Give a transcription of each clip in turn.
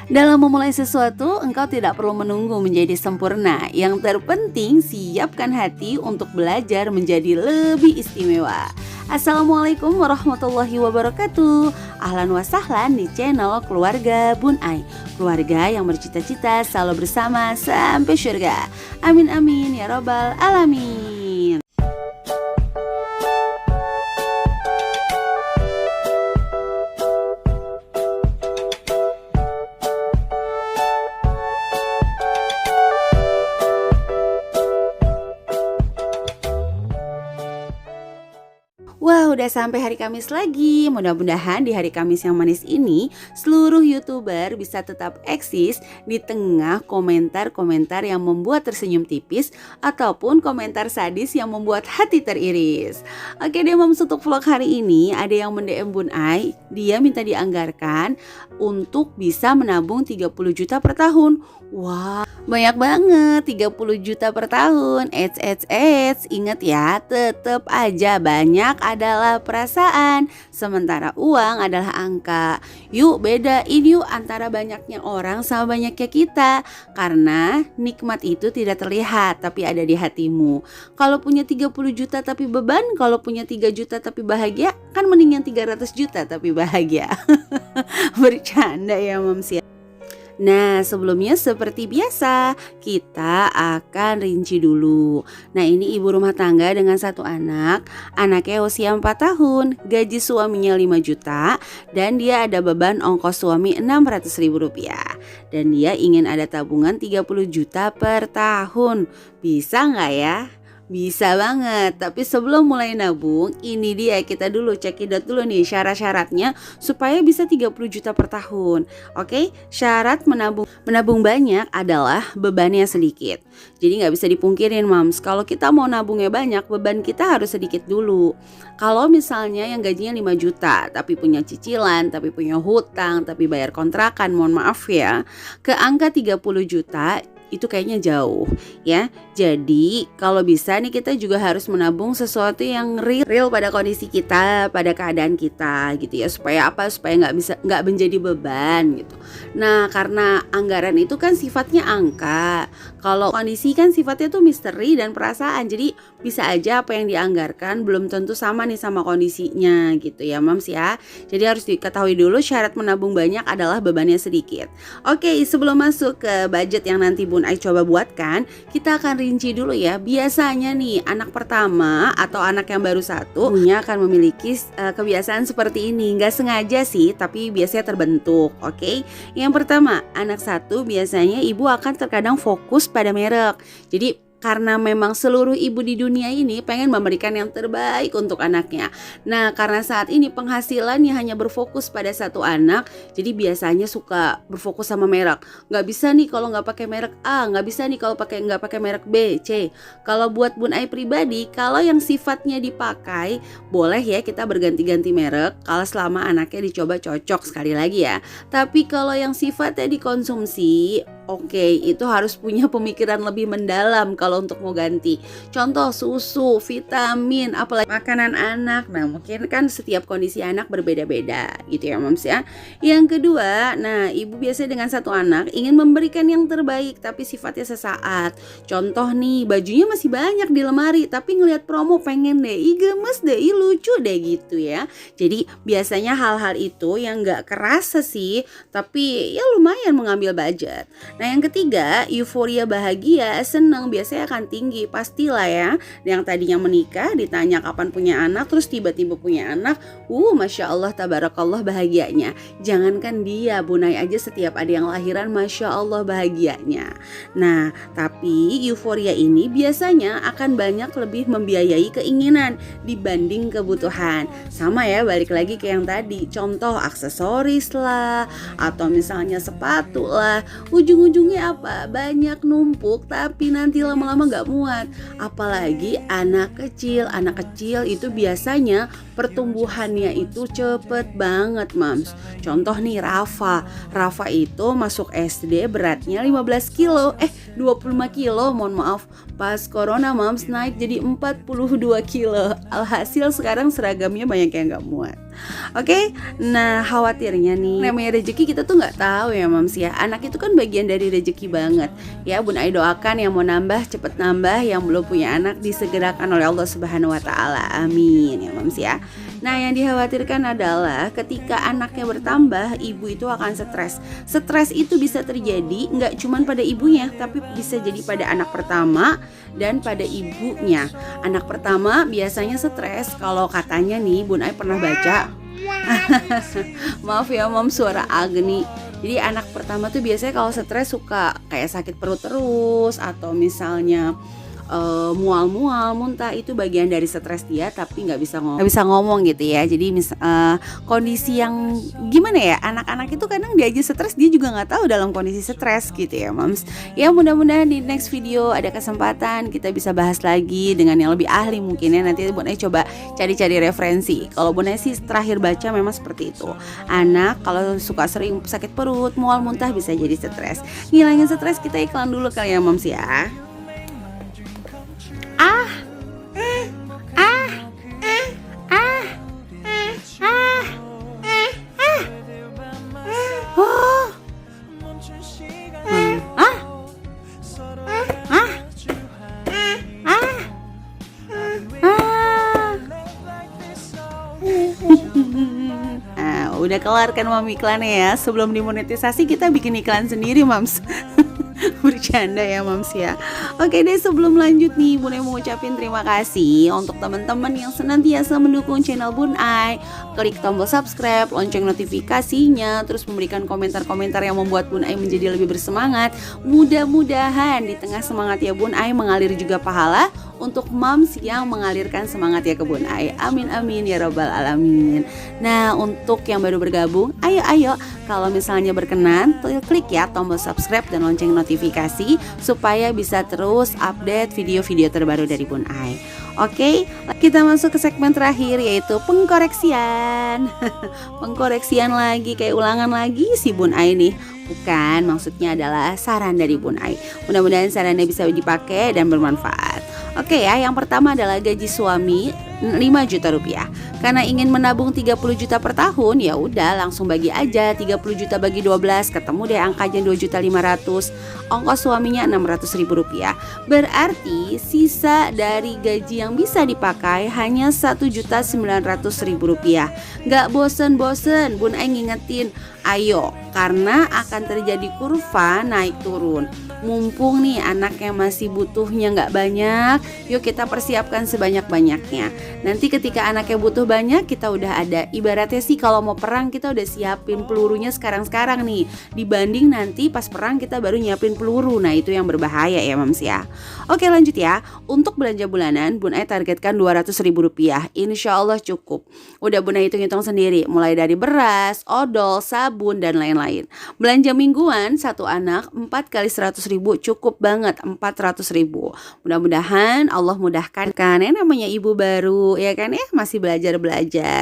Dalam memulai sesuatu, engkau tidak perlu menunggu menjadi sempurna. Yang terpenting, siapkan hati untuk belajar menjadi lebih istimewa. Assalamualaikum warahmatullahi wabarakatuh. Ahlan wa sahlan di channel Keluarga Bun Ai. Keluarga yang bercita-cita selalu bersama sampai syurga. Amin amin ya robbal alamin. Wah, udah sampai hari Kamis lagi. Mudah-mudahan di hari Kamis yang manis ini seluruh YouTuber bisa tetap eksis di tengah komentar-komentar yang membuat tersenyum tipis ataupun komentar sadis yang membuat hati teriris. Oke deh moms, untuk vlog hari ini ada yang mendm Bun Ai. Dia minta dianggarkan untuk bisa menabung 30 juta per tahun. Wah, banyak banget 30 juta per tahun. Ingat ya, tetap aja banyak adalah perasaan, sementara uang adalah angka. Yuk bedain yuk antara banyaknya orang sama banyaknya kita. Karena nikmat itu tidak terlihat tapi ada di hatimu. Kalau punya 30 juta tapi beban, kalau punya 3 juta tapi bahagia, kan mending yang 300 juta tapi bahagia. Bercanda ya moms ya. Nah, sebelumnya seperti biasa, kita akan rinci dulu. Nah, ini ibu rumah tangga dengan satu anak. Anaknya usia 4 tahun, gaji suaminya 5 juta, dan dia ada beban ongkos suami 600 ribu rupiah. Dan dia ingin ada tabungan 30 juta per tahun. Bisa nggak ya? Bisa banget, tapi sebelum mulai nabung, ini dia kita dulu cekidot dulu nih syarat-syaratnya supaya bisa 30 juta per tahun. Oke, syarat menabung banyak adalah bebannya sedikit. Jadi nggak bisa dipungkirin moms, kalau kita mau nabungnya banyak, beban kita harus sedikit dulu. Kalau misalnya yang gajinya 5 juta, tapi punya cicilan, tapi punya hutang, tapi bayar kontrakan, mohon maaf ya, ke angka 30 juta itu kayaknya jauh ya. Jadi kalau bisa nih kita juga harus menabung sesuatu yang real pada kondisi kita, pada keadaan kita gitu ya, supaya apa? Supaya nggak menjadi beban gitu. Nah, karena anggaran itu kan sifatnya angka, kalau kondisi kan sifatnya tuh misteri dan perasaan. Jadi bisa aja apa yang dianggarkan belum tentu sama nih sama kondisinya gitu ya moms ya. Jadi harus diketahui dulu syarat menabung banyak adalah bebannya sedikit. Oke, sebelum masuk ke budget yang nanti Bun Ai coba buatkan, kita akan rinci dulu ya. Biasanya nih anak pertama atau anak yang baru satu punya akan memiliki kebiasaan seperti ini. Nggak sengaja sih, tapi biasanya terbentuk. Oke, yang pertama anak satu biasanya ibu akan terkadang fokus pada merek. Jadi karena memang seluruh ibu di dunia ini pengen memberikan yang terbaik untuk anaknya. Nah, karena saat ini penghasilannya hanya berfokus pada satu anak, jadi biasanya suka berfokus sama merek. Nggak bisa nih kalau nggak pakai merek A, nggak bisa nih kalau nggak pakai merek B, C. Kalau buat Bun Ai pribadi, kalau yang sifatnya dipakai, boleh ya kita berganti-ganti merek. Kalau selama anaknya dicoba cocok, sekali lagi ya. Tapi kalau yang sifatnya dikonsumsi, oke, itu harus punya pemikiran lebih mendalam kalau untuk mau ganti. Contoh susu, vitamin, apalagi makanan anak. Nah, mungkin kan setiap kondisi anak berbeda-beda gitu ya moms ya. Yang kedua, nah ibu biasanya dengan satu anak ingin memberikan yang terbaik tapi sifatnya sesaat. Contoh nih, bajunya masih banyak di lemari tapi ngelihat promo pengen deh, gemes deh, lucu deh gitu ya. Jadi biasanya hal-hal itu yang gak kerasa sih, tapi ya lumayan mengambil budget. Nah, yang ketiga, euforia bahagia, senang biasanya akan tinggi, pastilah ya. Yang tadinya menikah ditanya kapan punya anak, terus tiba-tiba punya anak, masya Allah tabarakallah bahagianya. Jangankan dia, Bun Ai aja setiap ada yang lahiran, masya Allah bahagianya. Nah, tapi euforia ini biasanya akan banyak lebih membiayai keinginan dibanding kebutuhan. Sama ya, balik lagi ke yang tadi, contoh aksesoris lah, atau misalnya sepatu lah, ujung-ujungnya apa? Banyak numpuk tapi nanti lama-lama gak muat. Apalagi anak kecil itu biasanya pertumbuhannya itu cepet banget mams. Contoh nih Rafa itu masuk SD beratnya 15 kilo 25 kilo, mohon maaf, Pas corona Moms naik jadi 42 kilo. Alhasil sekarang seragamnya banyak yang gak muat. Oke, nah khawatirnya nih, namanya rezeki kita tuh nggak tahu ya Moms ya. Anak itu kan bagian dari rezeki banget. Ya Bun Ai doakan yang mau nambah cepet nambah, yang belum punya anak disegerakan oleh Allah Subhanahu Wa Taala. Amin ya Moms ya. Nah yang dikhawatirkan adalah ketika anaknya bertambah, ibu itu akan stres. Stres itu bisa terjadi nggak cuma pada ibunya, tapi bisa jadi pada anak pertama dan pada ibunya. Anak pertama biasanya stres kalau katanya nih Bun Ai pernah baca. Maaf ya Mom, suara Agni. Jadi anak pertama tuh biasanya kalau stres suka kayak sakit perut terus, atau misalnya mual-mual, muntah, itu bagian dari stres dia, tapi nggak bisa ngomong gitu ya. Jadi kondisi yang gimana ya, anak-anak itu kadang dia aja stres, dia juga nggak tahu dalam kondisi stres gitu ya Moms. Ya mudah-mudahan di next video ada kesempatan kita bisa bahas lagi dengan yang lebih ahli mungkin ya. Nanti Bun Ai coba cari-cari referensi. Kalau Bun Ai sih terakhir baca memang seperti itu. Anak kalau suka sering sakit perut, mual, muntah bisa jadi stres. Ngilangin stres, kita iklan dulu kali ya Moms ya. Udah kelar kan Mom iklannya ya. Sebelum dimonetisasi kita bikin iklan sendiri Moms. Bercanda ya Moms ya. Oke deh, sebelum lanjut nih Bun Ai mau ngucapin terima kasih untuk teman-teman yang senantiasa mendukung channel Bun Ai. Klik tombol subscribe, lonceng notifikasinya, terus memberikan komentar-komentar yang membuat Bun Ai menjadi lebih bersemangat. Mudah-mudahan di tengah semangatnya Bun Ai mengalir juga pahala untuk moms yang mengalirkan semangatnya ke Bun Ai. Amin amin ya robbal alamin. Nah untuk yang baru bergabung, ayo kalau misalnya berkenan klik ya tombol subscribe dan lonceng notifikasi supaya bisa terus update video-video terbaru dari Bun Ai. Oke, kita masuk ke segmen terakhir yaitu pengkoreksian. Pengkoreksian lagi, kayak ulangan lagi si Bun Ai nih. Bukan, maksudnya adalah saran dari Bun Ai. Mudah-mudahan sarannya bisa dipakai dan bermanfaat. Oke ya, yang pertama adalah gaji suami 5 juta rupiah. Karena ingin menabung 30 juta per tahun, ya udah langsung bagi aja 30 juta bagi 12, ketemu deh angkanya 2.500.000. Ongkos suaminya 600 ribu rupiah. Berarti sisa dari gaji yang bisa dipakai hanya 1.900.000 rupiah. Gak bosen-bosen Bun Ai ngingetin, ayo, karena akan terjadi kurva naik turun. Mumpung nih anaknya masih butuhnya nggak banyak, yuk kita persiapkan sebanyak-banyaknya. Nanti ketika anaknya butuh banyak, kita udah ada. Ibaratnya sih kalau mau perang kita udah siapin pelurunya sekarang-sekarang nih, dibanding nanti pas perang kita baru nyiapin peluru. Nah itu yang berbahaya ya Moms ya. Oke lanjut ya. Untuk belanja bulanan Bun Ai targetkan 200 ribu rupiah. Insya Allah cukup. Udah Bun Ai hitung-hitung sendiri, mulai dari beras, odol, sabun dan lain-lain. Belanja mingguan satu anak 4 kali 100 ribu cukup banget, 400 ribu. Mudah-mudahan Allah mudahkan kan ya, namanya ibu baru ya kan ya, masih belajar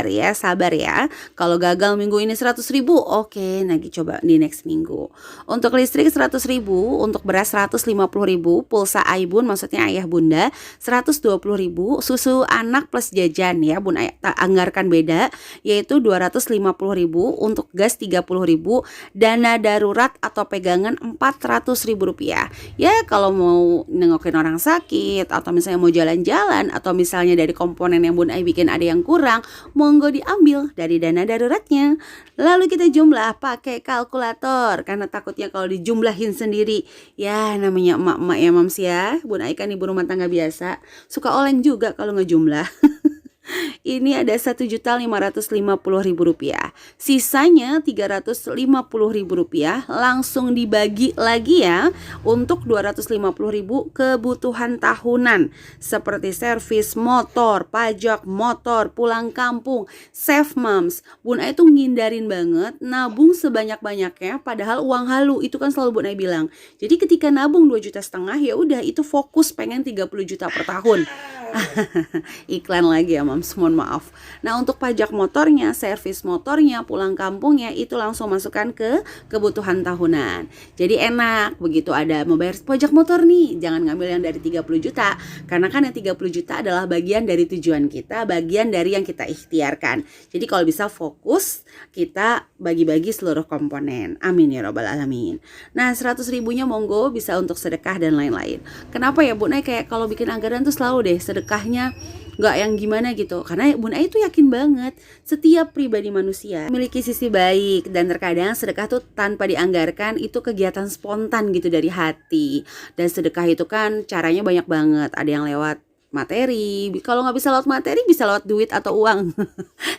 ya, sabar ya. Kalau gagal minggu ini 100 ribu, oke, nanti coba di next minggu. Untuk listrik 100 ribu, untuk beras 150 ribu, pulsa Aibun maksudnya ayah bunda 120 ribu, susu anak plus jajan ya Bun Ai anggarkan beda yaitu 250 ribu, untuk gas 30 ribu, dana darurat atau pegangan 400 ribu rupiah. Ya kalau mau nengokin orang sakit, atau misalnya mau jalan-jalan, atau misalnya dari komponen yang Bun Ai bikin ada yang kurang, monggo diambil dari dana daruratnya. Lalu kita jumlah pakai kalkulator, karena takutnya kalau dijumlahin sendiri, ya namanya emak-emak ya Moms ya, Bun Ai kan ibu rumah tangga biasa, suka oleng juga kalau ngejumlah. Ini ada 1.550.000 rupiah. Sisanya 350.000 rupiah langsung dibagi lagi ya untuk 250.000 kebutuhan tahunan seperti servis motor, pajak motor, pulang kampung, save moms. Bun Ai tuh ngindarin banget nabung sebanyak-banyaknya, padahal uang halu itu kan selalu Bun Ai bilang. Jadi ketika nabung 2,5 juta ya udah itu fokus pengen 30 juta per tahun. Iklan lagi ya Moms, mohon maaf. Nah, untuk pajak motornya, servis motornya, pulang kampungnya itu langsung masukkan ke kebutuhan tahunan. Jadi enak, begitu ada mau bayar pajak motor nih, jangan ngambil yang dari 30 juta. Karena kan yang 30 juta adalah bagian dari tujuan kita, bagian dari yang kita ikhtiarkan. Jadi kalau bisa fokus, kita bagi-bagi seluruh komponen. Amin ya robbal alamin. Nah, 100 ribunya monggo bisa untuk sedekah dan lain-lain. Kenapa ya Bu Nay kayak kalau bikin anggaran tuh selalu deh sedekahnya nggak yang gimana gitu, karena Bu Nay itu yakin banget setiap pribadi manusia memiliki sisi baik, dan terkadang sedekah tuh tanpa dianggarkan itu kegiatan spontan gitu dari hati. Dan sedekah itu kan caranya banyak banget, ada yang lewat materi, kalau nggak bisa lewat materi bisa lewat duit atau uang.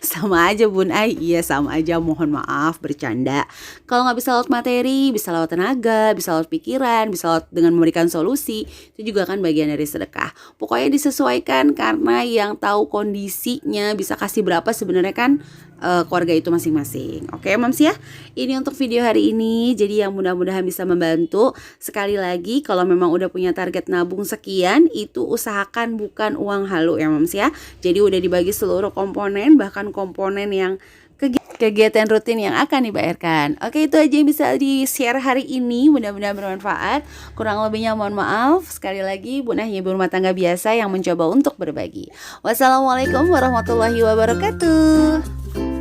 Sama aja Bun Ai, iya sama aja, mohon maaf bercanda. Kalau nggak bisa lewat materi, bisa lewat tenaga, bisa lewat pikiran, bisa lewat dengan memberikan solusi, itu juga kan bagian dari sedekah. Pokoknya disesuaikan, karena yang tahu kondisinya bisa kasih berapa sebenarnya kan keluarga itu masing-masing. Oke Moms ya, ini untuk video hari ini, jadi yang mudah-mudahan bisa membantu. Sekali lagi, kalau memang udah punya target nabung sekian, itu usahakan bukan uang halu ya Moms ya. Jadi udah dibagi seluruh komponen, bahkan komponen yang kegiatan rutin yang akan dibayarkan. Oke, itu aja yang bisa di-share hari ini, mudah-mudahan bermanfaat. Kurang lebihnya mohon maaf. Sekali lagi, Bu Nah, ibu rumah tangga biasa yang mencoba untuk berbagi. Wassalamualaikum warahmatullahi wabarakatuh.